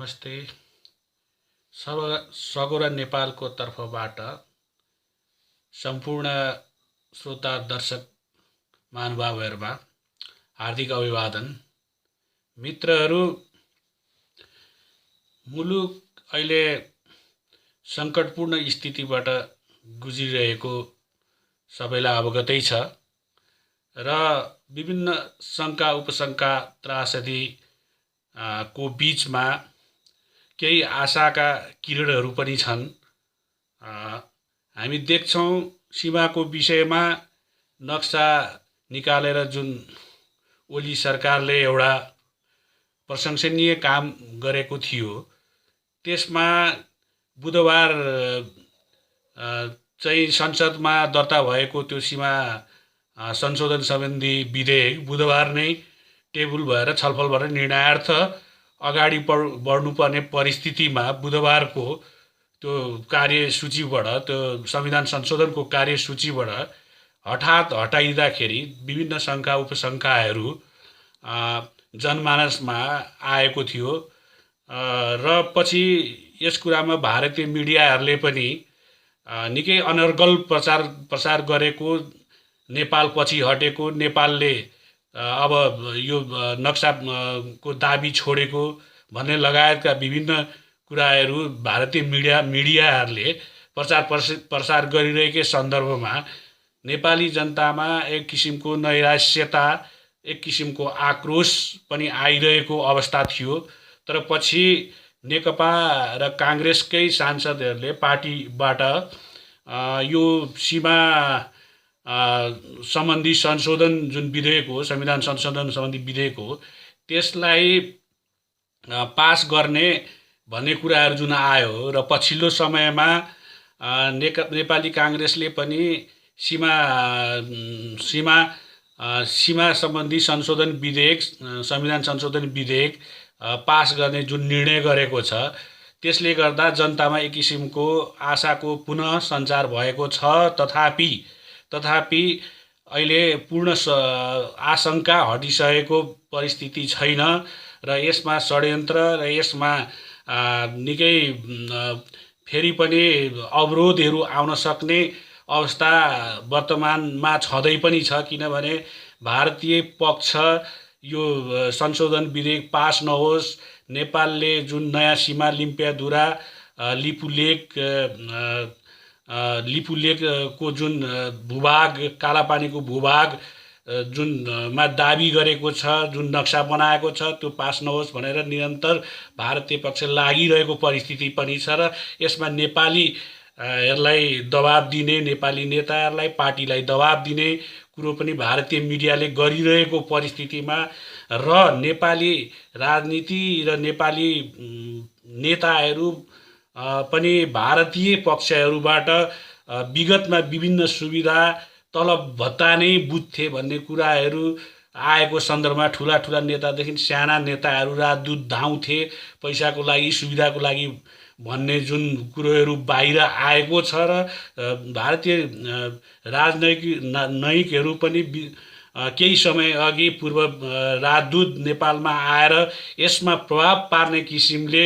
नमस्ते। सगोरा नेपालको तर्फबाट सम्पूर्ण श्रोता दर्शक महानुभावहरूमा हार्दिक अभिवादन। मित्रहरू, मुलुक अहिले सङ्कटपूर्ण स्थितिबाट गुज्रिरहेको सबैलाई अवगतै छ र विभिन्न शङ्का उपशङ्का त्रासदी को बीचमा केही आशाका किरणहरू पनि छन्। हामी देख्छौँ सीमाको विषयमा नक्सा निकालेर जुन ओली सरकारले एउटा प्रशंसनीय काम गरेको थियो, त्यसमा बुधबार चाहिँ संसदमा दर्ता भएको त्यो सीमा संशोधन सम्बन्धी विधेयक बुधबार नै टेबल भएर छलफल भएर निर्णयार्थ अगाडि बढ्नुपर्ने परिस्थितिमा बुधबारको त्यो कार्यसूचीबाट, त्यो संविधान संशोधनको कार्यसूचीबाट हठात हटाइँदाखेरि विभिन्न शङ्का उपशङ्काहरू जनमानसमा आएको थियो र पछि यस कुरामा भारतीय मिडियाहरूले पनि निकै अनर्गल प्रचार गरेको, नेपाल पछि हटेको, नेपालले अब यो नक्साको दाबी छोडेको भन्ने लगायतका विभिन्न कुराहरू भारतीय मिडियाहरूले प्रसार गरिरहेकै सन्दर्भमा नेपाली जनतामा एक किसिमको नैराश्यता, एक किसिमको आक्रोश पनि आइरहेको अवस्था थियो। तर पछि नेकपा र काङ्ग्रेसकै सांसदहरूले पार्टीबाट यो सीमा सम्बन्धी संशोधन जुन विधेयक हो, संविधान संशोधन सम्बन्धी विधेयक हो, त्यसलाई पास गर्ने भन्ने कुराहरू जुन आयो र पछिल्लो समयमा नेपाली काङ्ग्रेसले पनि सीमा सम्बन्धी संशोधन विधेयक, संविधान संशोधन विधेयक पास गर्ने जुन निर्णय गरेको छ, त्यसले गर्दा जनतामा एक किसिमको आशाको पुनः सञ्चार भएको छ। तथापि अहिले पूर्ण आशंका हटिसकेको परिस्थिति छैन र यसमा षड्यन्त्र र यसमा निकै फेरि पनि अवरोधहरू आउन सक्ने अवस्था वर्तमानमा छँदै पनि छ। किनभने भारतीय पक्ष यो संशोधन विधेयक पास नहोस्, नेपालले जुन नयाँ सीमा लिम्पियाधुरा लिपुलेकको जुन भूभाग, कालापानीको भूभाग जुनमा दाबी गरेको छ, जुन नक्सा बनाएको छ, त्यो पास नहोस् भनेर निरन्तर भारतीय पक्ष लागिरहेको परिस्थिति पनि छ र यसमा नेपालीहरूलाई दबाब दिने, नेपाली नेताहरूलाई, पार्टीलाई दबाब दिने कुरो पनि भारतीय मिडियाले गरिरहेको परिस्थितिमा र नेपाली राजनीति र नेपाली नेताहरू पनि भारतीय पक्षहरूबाट विगतमा विभिन्न सुविधा, तलब भत्ता नै बुझ्थे भन्ने कुराहरू आएको सन्दर्भमा ठुला नेतादेखि साना नेताहरू रातदुत धाउँथे पैसाको लागि, सुविधाको लागि भन्ने जुन कुरोहरू बाहिर आएको छ र भारतीय राजनयिकहरू पनि केही समय अघि पूर्व राजदूत नेपालमा आएर यसमा प्रभाव पार्ने किसिमले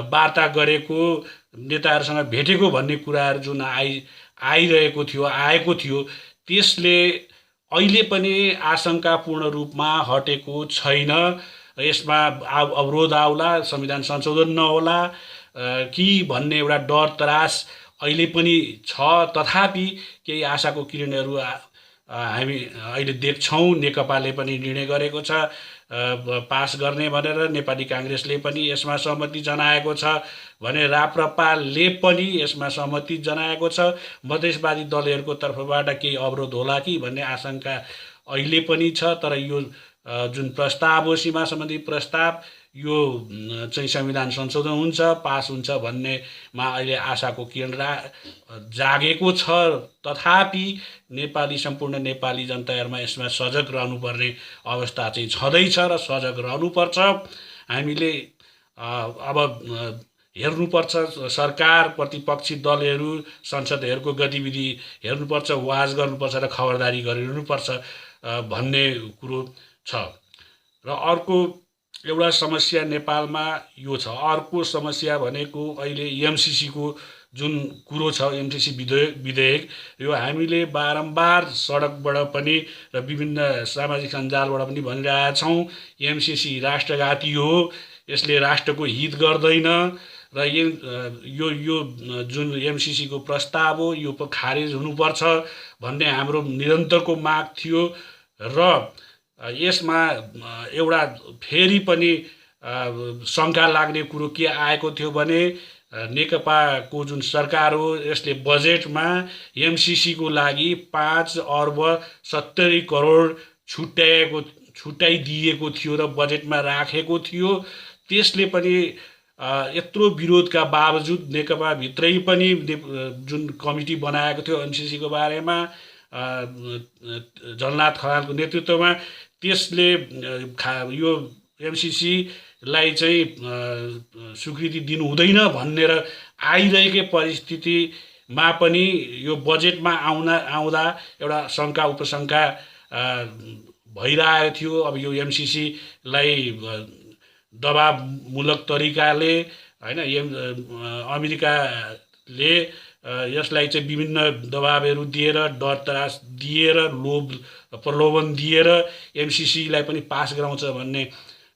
वार्ता गरेको, नेताहरूसँग भेटेको भन्ने कुराहरू जुन आएको थियो, त्यसले अहिले पनि आशंकापूर्ण रूपमा हटेको छैन। यसमा अवरोध आउला, संविधान संशोधन नहोला कि भन्ने एउटा डर त्रास अहिले पनि छ। तथापि केही आशाको किरणहरू हामी अहिले देख्छौँ। नेकपाले पनि निर्णय गरेको छ पास गर्ने भनेर, नेपाली काङ्ग्रेसले पनि यसमा सहमति जनाएको छ भने राप्रपाले पनि यसमा सहमति जनाएको छ। मधेसवादी दलहरूको तर्फबाट केही अवरोध होला कि भन्ने आशंका अहिले पनि छ। तर यो जुन प्रस्ताव हो, सीमा सम्बन्धी प्रस्ताव, यो चाहिँ संविधान संशोधन हुन्छ, पास हुन्छ भन्नेमा अहिले आशाको किरण जागेको छ। तथापि सम्पूर्ण नेपाली जनताहरूमा यसमा सजग रहनुपर्ने अवस्था चाहिँ छँदैछ र सजग रहनुपर्छ। हामीले अब हेर्नुपर्छ, सरकार, प्रतिपक्षी दलहरू, संसदहरूको गतिविधि हेर्नुपर्छ, वाच गर्नुपर्छ र खबरदारी गरिरहनुपर्छ भन्ने कुरो छ। र अर्को एउटा समस्या नेपालमा यो छ। अर्को समस्या भनेको अहिले एमसिसीको जुन कुरो छ, एमसिसी विधेयक यो हामीले बारम्बार सडकबाट पनि र विभिन्न सामाजिक सञ्जालबाट पनि भनिरहेका छौँ, एमसिसी राष्ट्रघाती हो, यसले राष्ट्रको हित गर्दैन र यो यो जुन एमसिसीको प्रस्ताव हो यो खारेज हुनुपर्छ भन्ने हाम्रो निरन्तरको माग थियो। र यसमा एउटा फेरि पनि शङ्का लाग्ने कुरो के आएको थियो भने नेकपाको जुन सरकार हो यसले बजेटमा एमसिसीको लागि 5,70,00,00,000 छुट्याइदिएको थियो र बजेटमा राखेको थियो। त्यसले पनि यत्रो विरोधका बावजुद नेकपाभित्रै पनि जुन कमिटी बनाएको थियो एमसिसीको बारेमा झलनाथ खनालको नेतृत्वमा, त्यसले यो एमसिसीलाई चाहिँ स्वीकृति दिनु हुँदैन भनेर आइरहेकै परिस्थितिमा पनि यो बजेटमा आउँदा एउटा शङ्का उपशङ्का भइरहेको थियो। अब यो एमसिसीलाई दबावमूलक तरिकाले हैन अमेरिकाले यसलाई चाहिँ विभिन्न दबाबहरू दिएर, डर त्रास दिएर, लोभ प्रलोभन दिएर एमसिसीलाई पनि पास गराउँछ भन्ने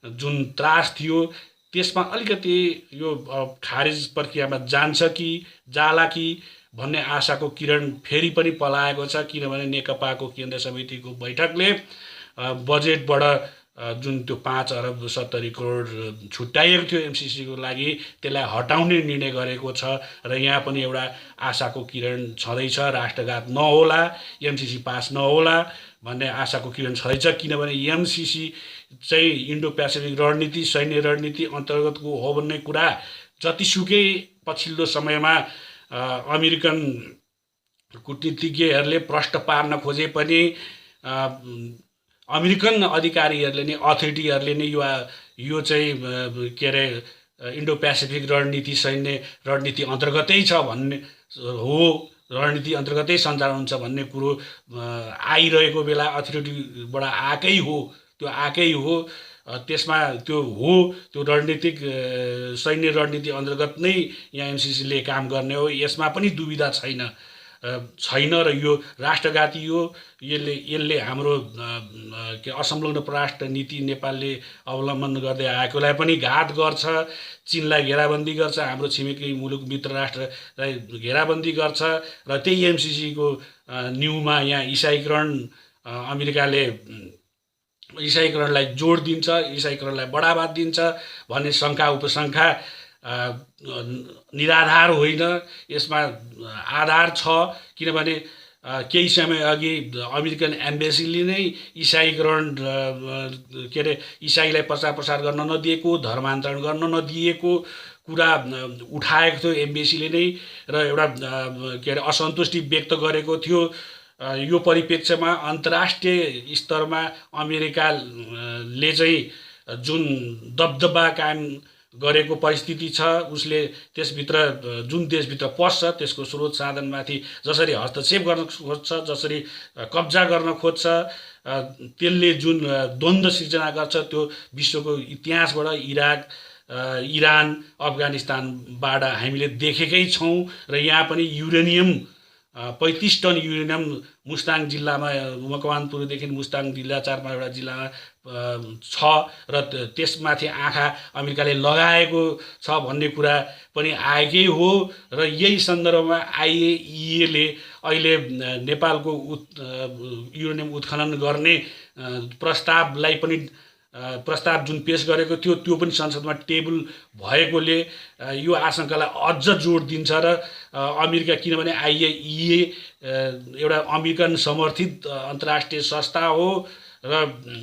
जुन त्रास थियो, त्यसमा अलिकति यो खारेज प्रक्रियामा जान्छ कि जाला कि भन्ने आशाको किरण फेरि पनि पलाएको छ। किनभने नेकपाको केन्द्र समितिको बैठकले बजेटबाट जुन त्यो 5,70,00,00,000 छुट्याइएको थियो एमसिसीको लागि, त्यसलाई हटाउने निर्णय गरेको छ र यहाँ पनि एउटा आशाको किरण छँदैछ। राष्ट्रघात नहोला, एमसिसी पास नहोला भन्ने आशाको किरण छँदैछ। किनभने एमसिसी चाहिँ इन्डो पेसिफिक रणनीति, सैन्य रणनीति अन्तर्गतको हो भन्ने कुरा जतिसुकै पछिल्लो समयमा अमेरिकन कूटनीतिज्ञहरूले प्रष्ट पार्न खोजे पनि अमेरिकन अधिकारीहरूले नै, अथोरिटीहरूले नै यो चाहिँ के अरे इन्डो पेसिफिक रणनीति, सैन्य रणनीति अन्तर्गतै छ भन्ने हो, रणनीति अन्तर्गतै सञ्चालन हुन्छ भन्ने कुरो आइरहेको बेला अथोरिटीबाट आएकै हो, त्यो आएकै हो। त्यसमा त्यो रणनीतिक सैन्य रणनीति अन्तर्गत नै यहाँ एमसिसीले काम गर्ने हो, यसमा पनि दुविधा छैन र यो राष्ट्रघाती हो। यसले हाम्रो के असंलग्न परराष्ट्र नीति नेपालले अवलम्बन गर्दै आएकोलाई पनि घात गर्छ। चीनलाई घेराबन्दी गर्छ, हाम्रो छिमेकी मुलुक मित्र राष्ट्रलाई घेराबन्दी गर्छ र त्यही एमसिसीको न्युमा यहाँ इसाईकरण, अमेरिकाले इसाईकरणलाई जोड दिन्छ, इसाईकरणलाई बढावा दिन्छ भन्ने शङ्का उपशङ्का निराधार होइन, यसमा आधार छ। किनभने केही समय अघि अमेरिकन एम्बेसीले नै इसाईकरण के अरे इसाईलाई प्रचार गर्न नदिएको, धर्मान्तरण गर्न नदिएको कुरा उठाएको थियो एम्बेसीले नै र एउटा के अरे असन्तुष्टि व्यक्त गरेको थियो। यो परिप्रेक्ष्यमा अन्तर्राष्ट्रिय स्तरमा अमेरिकाले चाहिँ जुन दबदबा कायम गरेको परिस्थिति छ, उसले त्यसभित्र जुन देशभित्र पस्छ त्यसको स्रोत साधनमाथि जसरी हस्तक्षेप गर्न खोज्छ, जसरी कब्जा गर्न खोज्छ, त्यसले जुन द्वन्द्व सिर्जना गर्छ त्यो विश्वको इतिहासबाट इराक, इरान, अफगानिस्तानबाट हामीले देखेकै छौँ। र यहाँ पनि युरेनियम 35 टन युरेनियम मुस्ताङ जिल्लामा, मकवानपुरदेखि मुस्ताङ जिल्ला 4-5 जिल्लामा छ र त्यसमाथि आँखा अमेरिकाले लगाएको छ भन्ने कुरा पनि आएकै हो। र यही सन्दर्भमा आइएईले अहिले नेपालको युरेनियम उत्खनन गर्ने प्रस्ताव जुन पेश गरेको थियो त्यो पनि संसदमा टेबल भएकोले यो आशंकालाई अझ जोड दिन्छ। र अमेरिका, किनभने आइएईए एउटा अमेरिकन समर्थित अन्तर्राष्ट्रिय संस्था हो र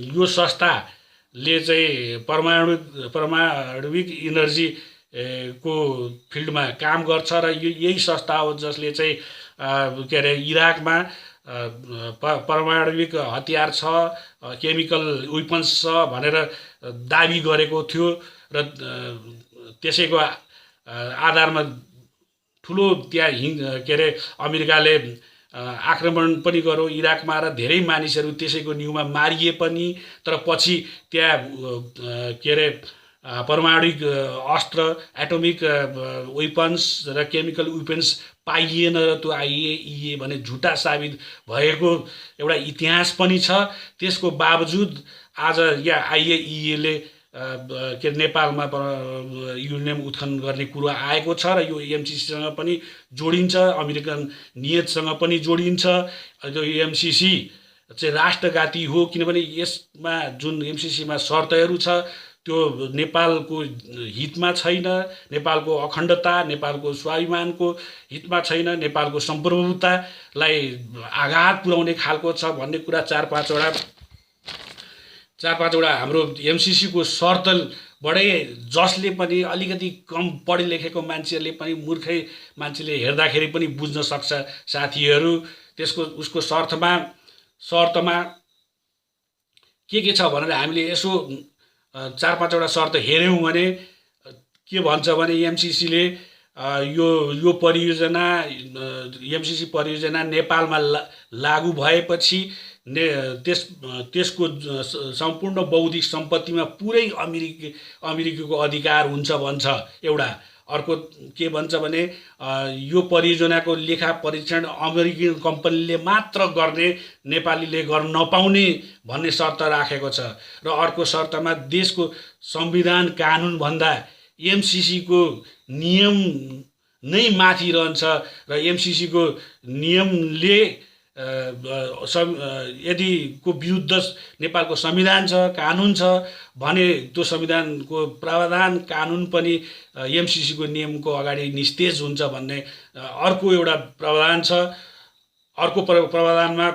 यो संस्थाले चाहिँ परमाणविक इनर्जी को फिल्डमा काम गर्छ र यही संस्था हो जसले चाहिँ के अरे इराकमा परमाणविक हतियार छ, केमिकल वेपन्स छ भनेर दाबी गरेको थियो र त्यसैको आधारमा ठुलो त्यहाँ के अरे अमेरिकाले आक्रमण पनि गर्यो इराकमा र धेरै मानिसहरू त्यसैको न्युमा मारिए पनि, तर पछि त्यहाँ के अरे परमाणुिक अस्त्र, एटोमिक वेपन्स र केमिकल वेपन्स पाइएन र त्यो आइएइए भने झुटा साबित भएको एउटा इतिहास पनि छ। त्यसको बावजुद आज यहाँ आइएइएले के नेपालमा युरेनियम उत्खनन गर्ने कुरो आएको छ र यो एमसिसीसँग पनि जोडिन्छ, अमेरिकन नियतसँग पनि जोडिन्छ। यो एमसिसी चाहिँ राष्ट्रघाती हो, किनभने यसमा जुन एमसिसीमा शर्तहरू छ त्यो नेपालको हितमा छैन, नेपालको अखण्डता, नेपालको स्वाभिमानको हितमा छैन, नेपालको सम्प्रभुतालाई आघात पुर्याउने खालको छ भन्ने कुरा चार पाँचवटा हाम्रो एमसिसीको शर्तबाटै जसले पनि अलिकति कम पढे लेखेको मान्छेले पनि, मूर्खै मान्छेले हेर्दाखेरि पनि बुझ्न सक्छ साथीहरू। उसको शर्तमा के छ भनेर हामीले यसो चार पाँचवटा शर्त हेऱ्यौँ भने के भन्छ भने एमसिसीले यो परियोजना, एमसिसी परियोजना नेपालमा लागू भएपछि त्यसको सम्पूर्ण बौद्धिक सम्पत्तिमा पुरै अमेरिकीको अधिकार हुन्छ भन्छ एउटा। अर्को के भन्छ भने यो परियोजनाको लेखा परीक्षण अमेरिकन कम्पनीले मात्र गर्ने, नेपालीले गर्न नपाउने भन्ने शर्त राखेको छ। र अर्को शर्तमा देशको संविधान कानुनभन्दा एमसिसीको नियम नै माथि रहन्छ र एमसिसीको नियमले यदि को विरुद्ध नेपालको संविधान छ, कानुन छ भने त्यो संविधानको प्रावधान, कानुन पनि एमसिसीको नियमको अगाडि निस्तेज हुन्छ भन्ने अर्को एउटा प्रावधान छ। अर्को प्रावधानमा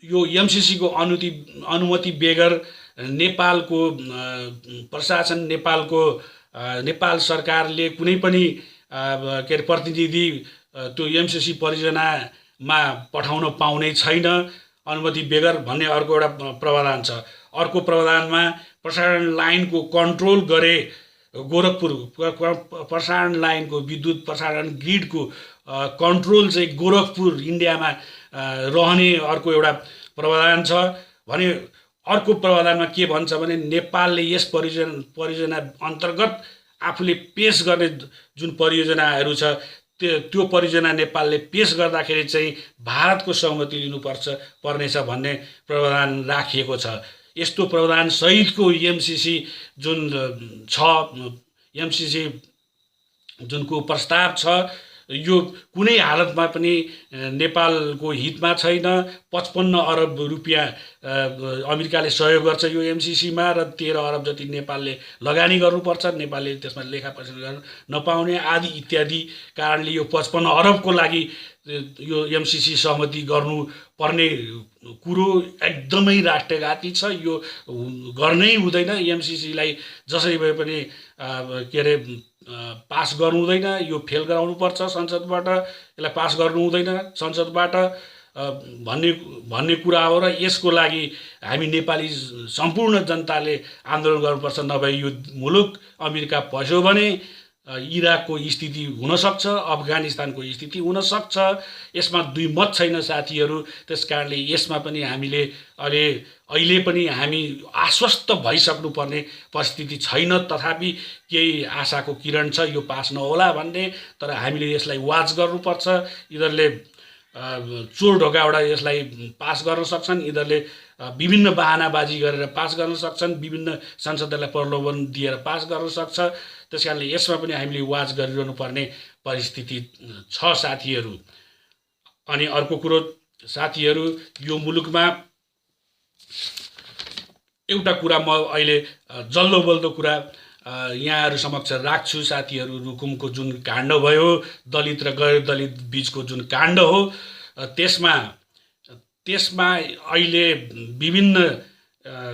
यो एमसिसीको अनुमति बेगर नेपालको प्रशासन, नेपाल सरकारले कुनै पनि के अरे प्रतिनिधि त्यो एमसिसी परियोजनामा पठाउन पाउने छैन अनुमति बेगर भन्ने अर्को एउटा प्रावधान छ। अर्को प्रावधानमा प्रसारण लाइनको कन्ट्रोल गरे गोरखपुर प्रसारण लाइनको, विद्युत प्रसारण ग्रिडको कन्ट्रोल चाहिँ गोरखपुर इन्डियामा रहने अर्को एउटा प्रावधान छ भने अर्को प्रावधानमा के भन्छ भने नेपालले यस परियोजना अन्तर्गत आफूले पेश गर्ने जुन परियोजनाहरू छ त्यो परियोजना नेपालले पेश गर्दाखेरि चाहिँ भारतको सहमति पर्नेछ भन्ने प्रावधान राखिएको छ। यस्तो प्रावधान सहितको एमसिसी जुन छ, एमसिसी जुनको प्रस्ताव छ यो कुनै हालतमा पनि नेपालको हितमा छैन। 55 अरब रुपियाँ अमेरिकाले सहयोग गर्छ यो एमसिसीमा र 13 अरब जति नेपालले लगानी गर्नुपर्छ, नेपालले त्यसमा लेखा परीक्षण गर्न नपाउने आदि इत्यादि कारणले यो 55 अरबको लागि यो एमसिसी सहमति गर्नुपर्ने कुरो एकदमै राष्ट्रघाती छ। यो गर्नै हुँदैन। एमसिसीलाई जसरी भए पनि के अरे पास गर्नु हुँदैन, यो फेल गराउनुपर्छ संसदबाट, यसलाई पास गर्नु हुँदैन संसदबाट भन्ने कुरा हो। र यसको लागि हामी नेपाली सम्पूर्ण जनताले आन्दोलन गर्नुपर्छ, नभए यो मुलुक अमेरिका पस्यो भने इराकको स्थिति हुनसक्छ, अफगानिस्तानको स्थिति हुनसक्छ। यसमा दुई मत छैन साथीहरू। त्यसकारणले यसमा पनि हामीले अहिले पनि हामी आश्वस्त भइसक्नुपर्ने परिस्थिति छैन। तथापि केही आशाको किरण छ यो पास नहोला भन्ने, तर हामीले यसलाई वाच गर्नुपर्छ। यिनीहरूले चोर ढोकाबाट यसलाई पास गर्न सक्छन्, यिनीहरूले विभिन्न बहानाबाजी गरेर पास गर्न सक्छन्, विभिन्न सांसदहरूलाई प्रलोभन दिएर पास गर्न सक्छ। त्यसकारणले यसमा पनि हामीले वाच गरिरहनु पर्ने परिस्थिति छ साथीहरू। अनि अर्को कुरो साथीहरू, यो मुलुकमा एउटा कुरा म अहिले जल्दो बल्दो कुरा यहाँहरू समक्ष राख्छु साथीहरू। रुकुमको जुन काण्ड भयो, दलित र गैर दलित बीचको जुन काण्ड हो, त्यसमा अहिले विभिन्न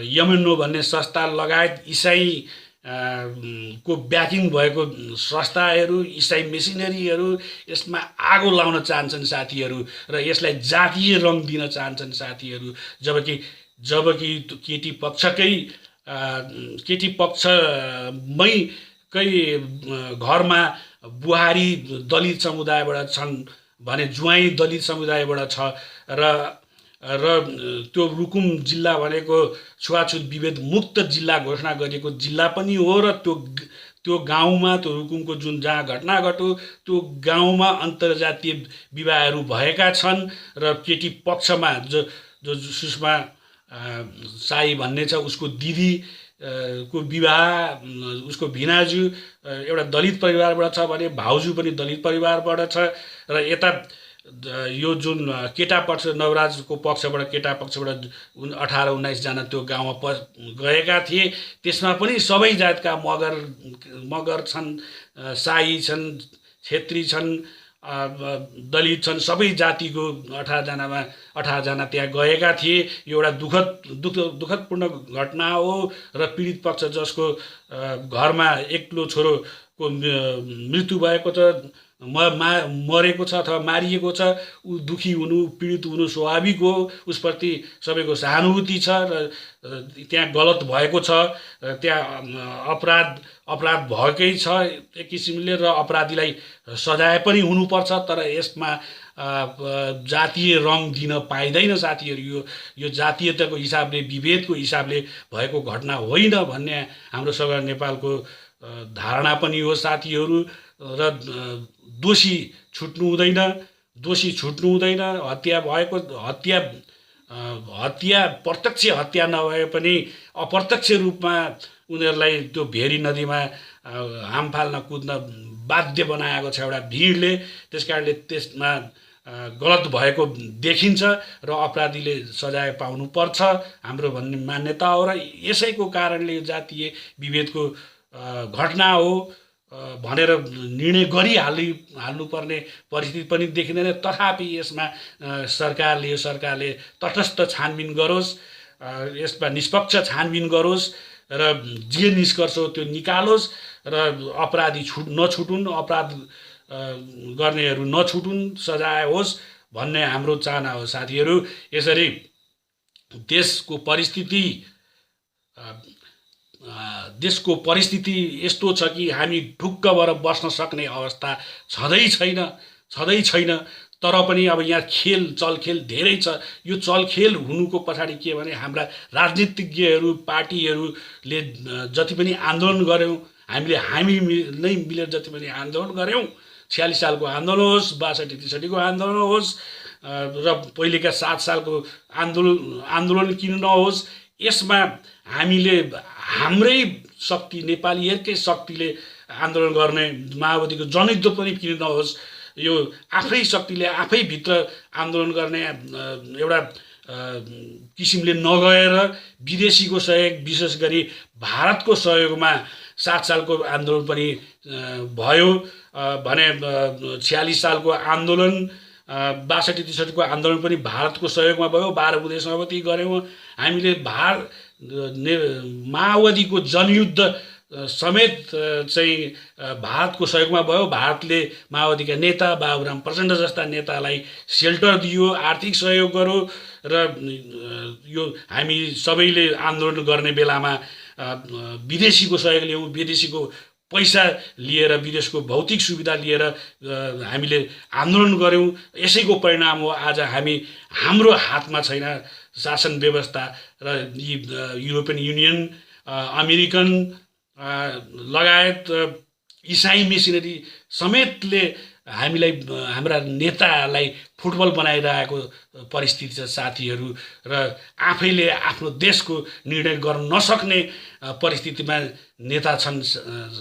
यमनो भन्ने संस्था लगायत इसाई को ब्याकिङ भएको संस्थाहरू, इसाई मिसनरीहरू यसमा आगो लाउन चाहन्छन् साथीहरू र यसलाई जातीय रङ दिन चाहन्छन् साथीहरू। जबकि केटी पक्षमै घरमा बुहारी दलित समुदायबाट छन् भने जुवाई दलित समुदायबाट छ र त्यो रुकुम जिल्ला भनेको छुवाछुत विभेद मुक्त जिल्ला घोषणा गरिएको जिल्ला पनि हो र त्यो गाउँमा त्यो रुकुमको जुन जहाँ घटना घट्यो त्यो गाउँमा अन्तर्जातीय विवाहहरू भएका छन् र केटी पक्षमा जो सुषमा साई भन्ने छ उसको दिदी को विवाह उसको भिनाजु एउटा दलित परिवारबाट छ भने भाउजू पनि दलित परिवारबाट छ र यता यो जुन केटा पक्ष नवराजको पक्षबाट केटा पक्षबाट 18-19 जना त्यो गाउँमा गएका थिए त्यसमा पनि सबै जातका मगर छन् साई छन् छेत्री छन् दलित छन् सबै जातिको 18 जना त्यहाँ गएका थिए। यो एउटा दुःखदपूर्ण घटना हो र पीडित पक्ष जसको घरमा एक्लो छोरोको मृत्यु भएको छ मरेको छ अथवा मारिएको छ ऊ दुखी हुनु पीडित हुनु स्वाभाविक हो। उसप्रति सबैको सहानुभूति छ र त्यहाँ गलत भएको छ त्यहाँ अपराध भएकै छ एक किसिमले र अपराधीलाई सजाय पनि हुनुपर्छ। तर यसमा जातीय रङ दिन पाइँदैन साथीहरू। यो जातीयताको हिसाबले विभेदको हिसाबले भएको घटना होइन भन्ने हाम्रो सरकार नेपालको धारणा पनि हो साथीहरू। र दोषी छुट्नु हुँदैन। हत्या प्रत्यक्ष हत्या नभए पनि अप्रत्यक्ष रूपमा उनीहरूलाई त्यो भेरी नदीमा हाम फाल्न कुद्न बाध्य बनाएको छ एउटा भिडले। त्यसकारणले त्यसमा गलत भएको देखिन्छ र अपराधीले सजाय पाउनुपर्छ हाम्रो भन्ने मान्यता हो र यसैको कारणले यो जातीय विभेदको घटना हो भनेर निर्णय गरिहाल्नुपर्ने परिस्थिति पनि देखिँदैन। तथापि यसमा सरकारले तटस्थ छानबिन गरोस्, यसमा निष्पक्ष छानबिन गरोस् र जे निष्कर्ष हो त्यो निकालोस् र अपराधी नछुटुन्, अपराध गर्नेहरू नछुटुन्, सजाय होस् भन्ने हाम्रो चाहना हो साथीहरू। यसरी देशको परिस्थिति यस्तो छ कि हामी ढुक्क भएर बस्न सक्ने अवस्था छँदै छैन। तर पनि अब यहाँ चलखेल धेरै छ। यो चलखेल हुनुको पछाडि के भने हाम्रा राजनीतिज्ञहरू पार्टीहरूले जति पनि आन्दोलन गर्यौँ हामी नै मिलेर जति पनि आन्दोलन गर्यौँ 46 सालको आन्दोलन होस् 62-63 को आन्दोलन होस् र पहिलेका 7 सालको आन्दोलन किन नहोस्, यसमा हामीले हाम्रै शक्ति नेपालीहरूकै शक्तिले आन्दोलन गर्ने माओवादीको जनयुद्ध पनि किन नहोस्, यो आफै शक्तिले आफै भित्र आन्दोलन गर्ने एउटा किसिमले नगएर विदेशीको सहयोग विशेष गरी भारतको सहयोगमा 7 सालको आन्दोलन पनि भयो भने 46 सालको आन्दोलन 62-63 को आन्दोलन पनि भारतको सहयोगमा भयो। 12 बुँदे सहमति गऱ्यौँ हामीले। माओवादीको जनयुद्ध समेत चाहिँ भारतको सहयोगमा भयो। भारतले माओवादीका नेता बाबुराम प्रचण्ड जस्ता नेतालाई सेल्टर दियो, आर्थिक सहयोग गर्यो र यो हामी सबैले आन्दोलन गर्ने बेलामा विदेशीको सहयोग लियौँ, विदेशीको पैसा लिएर विदेशको भौतिक सुविधा लिएर हामीले आन्दोलन गऱ्यौँ। यसैको परिणाम हो आज हाम्रो हातमा छैन शासन व्यवस्था र युरोपियन युनियन अमेरिकन लगायत इसाई मिसनरी समेतले हाम्रा नेतालाई फुटबल बनाइरहेको परिस्थिति छ साथीहरू। र आफैले आफ्नो देशको निर्णय गर्न नसक्ने परिस्थितिमा नेता छन्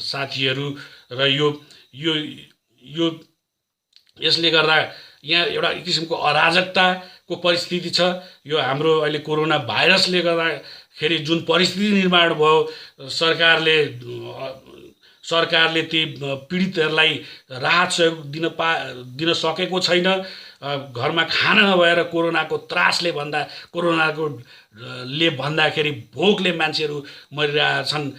साथीहरू। र यो यसले गर्दा यहाँ एउटा किसिमको अराजकताको परिस्थिति छ। यो हाम्रो अहिले कोरोना भाइरसले गर्दाखेरि जुन परिस्थिति निर्माण भयो, सरकारले ती पीडितहरूलाई राहत सहयोग दिन सकेको छैन। घरमा खाना नभएर कोरोनाको त्रासले भन्दाखेरि भोकले मान्छेहरू मरिरहेछन्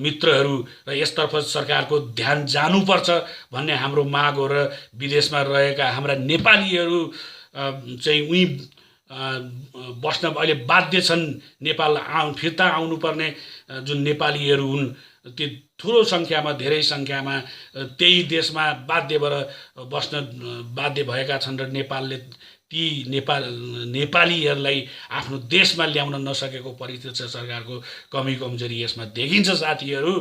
मित्रहरू, र यसतर्फ सरकारको ध्यान जानुपर्छ भन्ने हाम्रो माग हो। र विदेशमा रहेका हाम्रा नेपालीहरू चाहिँ बस्न अहिले बाध्य छन्। नेपाल फिर्ता आउनुपर्ने जुन नेपालीहरू हुन् त्यो ठुलो सङ्ख्यामा, धेरै सङ्ख्यामा त्यही देशमा बाध्य भएर बस्न बाध्य भएका छन् र नेपालले ती नेपालीहरूलाई आफ्नो देशमा ल्याउन नसकेको परिस्थिति छ। सरकारको कमी कमजोरी यसमा देखिन्छ साथीहरू।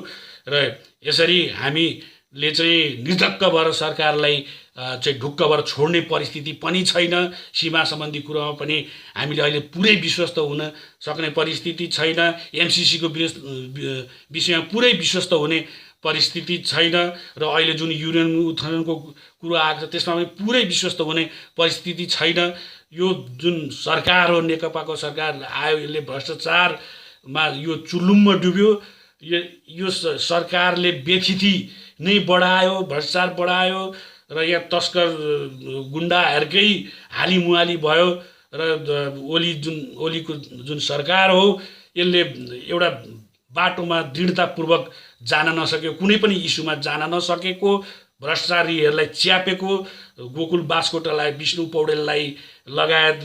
र यसरी हामीले चाहिँ निर्धक्क भएर सरकारलाई चाहिँ ढुक्क भएर छोड्ने परिस्थिति पनि छैन। सीमा सम्बन्धी कुरामा पनि हामीले अहिले पुरै विश्वस्त हुन सक्ने परिस्थिति छैन। एमसिसीको विषयमा पुरै विश्वस्त हुने परिस्थिति छैन। र अहिले जुन युनियन उत्थानको कुरो आएको छ त्यसमा पनि पुरै विश्वस्त हुने परिस्थिति छैन। यो जुन सरकार हो, नेकपाको सरकार आयो, यसले भ्रष्टाचारमा यो चुल्लुममा डुब्यो। यो सरकारले बेथिति नै बढायो, भ्रष्टाचार बढायो र यहाँ तस्कर गुन्डाहरूकै हालिमुहाली भयो। र ओलीको जुन सरकार हो यसले एउटा बाटोमा दृढतापूर्वक जान नसक्यो, कुनै पनि इस्युमा जान नसकेको, भ्रष्टाचारीहरूलाई च्यापेको, गोकुल बास्कोटालाई, विष्णु पौडेललाई लगायत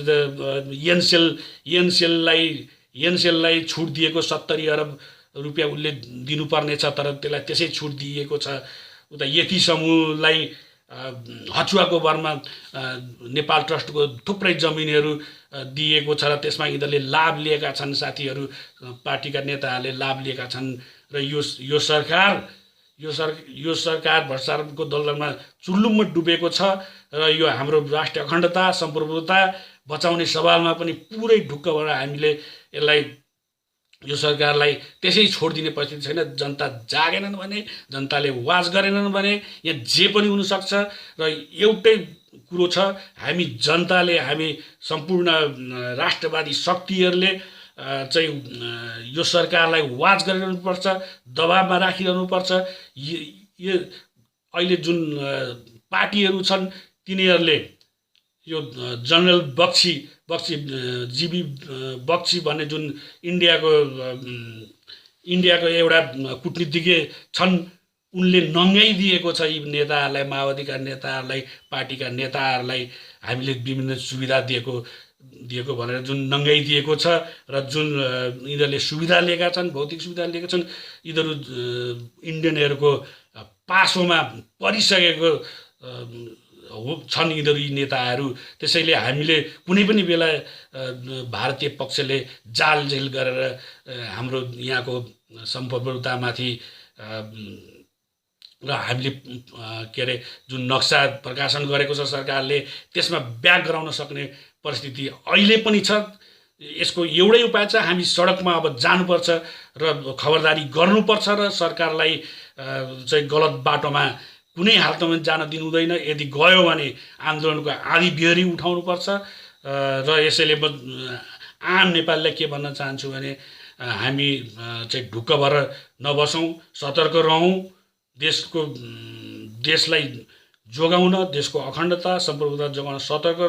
एनसेललाई छुट दिएको 70 अरब रुपियाँ उसले दिनुपर्नेछ, तर त्यसलाई त्यसै छुट दिएको छ। उता यति समूहलाई हचुवाको भरमा नेपाल ट्रस्टको थुप्रै जमिनहरू दिएको छ र त्यसमा यिनीहरूले लाभ लिएका छन्। साथीहरू, पार्टीका नेताहरूले लाभ लिएका छन्। र यो सरकार भ्रष्टाचारको दलदलमा चुल्लुममा डुबेको छ। र यो हाम्रो राष्ट्रिय अखण्डता, सम्प्रभुता बचाउने सवालमा पनि पुरै ढुक्क भएर हामीले यो सरकारलाई त्यसै छोडिदिने परिस्थिति छैन। जनता जागेनन् भने, जनताले वाच गरेनन् भने यहाँ जे पनि हुनसक्छ। र एउटै कुरो छ, हामी जनताले, हामी सम्पूर्ण राष्ट्रवादी शक्तिहरूले चाहिँ यो सरकारलाई वाच गरिरहनुपर्छ, दबाबमा राखिरहनुपर्छ। यो अहिले जुन पार्टीहरू छन् तिनीहरूले यो जनरल जीबी बक्सी भन्ने जुन इन्डियाको एउटा कूटनीतिज्ञ छन्, उनले नङ्गाइदिएको छ यी नेताहरूलाई, माओवादीका नेताहरूलाई, पार्टीका नेताहरूलाई हामीले विभिन्न सुविधा दिएको भनेर जुन नङ्गाइदिएको छ। र जुन यिनीहरूले सुविधा लिएका छन्, भौतिक सुविधा लिएका छन्, यिनीहरू इन्डियनहरूको पासोमा परिसकेको छन् यिनीहरू, यी नेताहरू। त्यसैले हामीले कुनै पनि बेला भारतीय पक्षले जालझेल गरेर हाम्रो यहाँको सम्प्रभुतामाथि र हामीले के अरे जुन नक्सा प्रकाशन गरेको छ सरकारले, त्यसमा ब्याक गराउन सक्ने परिस्थिति अहिले पनि छ। यसको एउटै उपाय छ, हामी सडकमा अब जानुपर्छ र खबरदारी गर्नुपर्छ र सरकारलाई चाहिँ गलत बाटोमा कुनै हालतमा जान दिनु हुँदैन। यदि गयो भने आन्दोलनको आधी बिहोरी उठाउनुपर्छ। र यसैले म आम नेपालीलाई के भन्न चाहन्छु भने हामी चाहिँ ढुक्क भएर नबसौँ, सतर्क रहौँ, देशलाई जोगाउन, देशको अखण्डता सम्प्रभुता जोगाउन सतर्क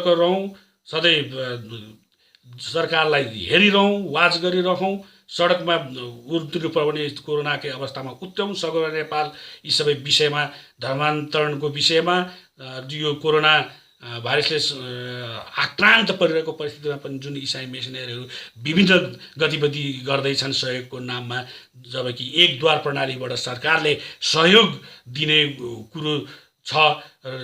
रहौँ, सधैँ सरकारलाई हेरिरहौँ, वाच गरिरहौँ। सडकमा उत्रिनु पर्यो भने कोरोनाकै अवस्थामा उत्तम सगुना नेपाल यी सबै विषयमा, धर्मान्तरणको विषयमा, यो कोरोना भाइरसले आक्रान्त परिरहेको परिस्थितिमा पनि जुन इसाई मिसनरीहरू विभिन्न गतिविधि गर्दैछन् सहयोगको नाममा, जबकि एक द्वार प्रणालीबाट सरकारले सहयोग दिने कुरो छ,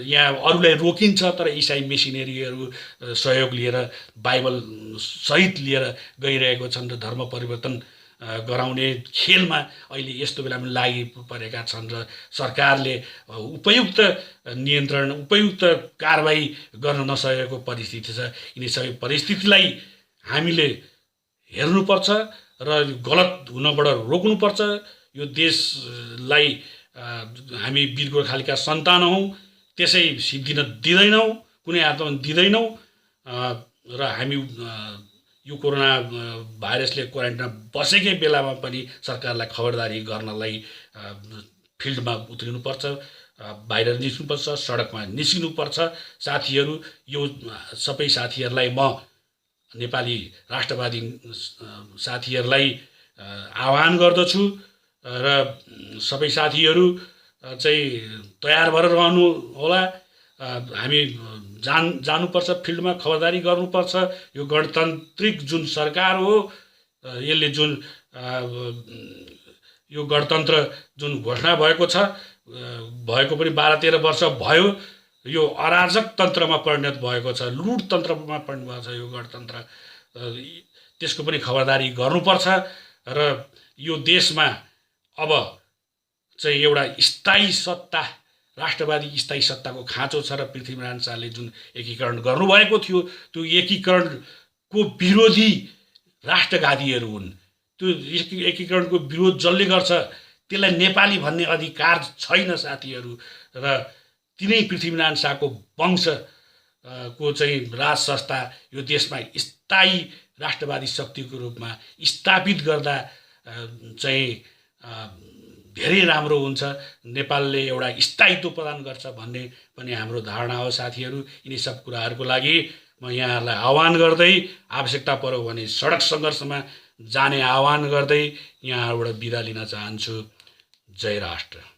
यहाँ अरूलाई रोकिन्छ, तर इसाई मिसनरीहरू सहयोग लिएर, बाइबल सहित लिएर गइरहेको छन् र धर्म परिवर्तन गराउने खेलमा अहिले यस्तो बेलामा लागि परेका छन्। र सरकारले उपयुक्त नियन्त्रण, उपयुक्त कारबाही गर्न नसकेको परिस्थिति छ। यिनी सबै परिस्थितिलाई हामीले हेर्नुपर्छ र गलत हुनबाट रोक्नुपर्छ। यो देशलाई हामी वीर गोर्खालीका सन्तान हौँ, त्यसै सिद्धिन दिँदैनौँ, कुनै हातमा दिँदैनौँ। र हामी यो कोरोना भाइरसले क्वारेन्टाइनमा बसेकै बेलामा पनि सरकारलाई खबरदारी गर्नलाई फिल्डमा उत्रिनुपर्छ, बाहिर निस्किनुपर्छ, सडकमा निस्किनुपर्छ। साथीहरू, यो सबै साथीहरूलाई म नेपाली राष्ट्रवादी साथीहरूलाई आह्वान गर्दछु र सबै साथीहरू चाहिँ तयार भएर रहनु होला। हामी जानुपर्छ, फिल्डमा खबरदारी गर्नुपर्छ। यो गणतान्त्रिक जुन सरकार हो, यसले जुन यो गणतन्त्र जुन घोषणा भएको छ, भएको पनि 12-13 वर्ष भयो, यो अराजक तन्त्रमा परिणत भएको छ, लुट तन्त्रमा परिणत भएको छ यो गणतन्त्र। त्यसको पनि खबरदारी गर्नुपर्छ र यो देशमा अब चाहिँ एउटा स्थायी सत्ता, राष्ट्रवादी स्थायी सत्ताको खाँचो छ र पृथ्वीनारायण शाहले जुन एकीकरण गर्नुभएको थियो, त्यो एकीकरणको विरोधी राष्ट्रघातीहरू हुन्। त्यो एकीकरणको विरोध जसले गर्छ त्यसलाई नेपाली भन्ने अधिकार छैन साथीहरू। र तिनै पृथ्वीनारायण शाहको वंश को चाहिँ राज संस्था यो देशमा स्थायी राष्ट्रवादी शक्तिको रूपमा स्थापित गर्दा चाहिँ धेरै राम्रो हुन्छ। नेपालले एउटा स्थायित्व प्रदान गर्छ भन्ने पनि हाम्रो धारणा हो साथीहरू। यिनी सब कुराहरूको लागि म यहाँहरूलाई आह्वान गर्दै, आवश्यकता पर्यो भने सडक सङ्घर्षमा जाने आह्वान गर्दै यहाँबाट बिदा लिन चाहन्छु। जय राष्ट्र।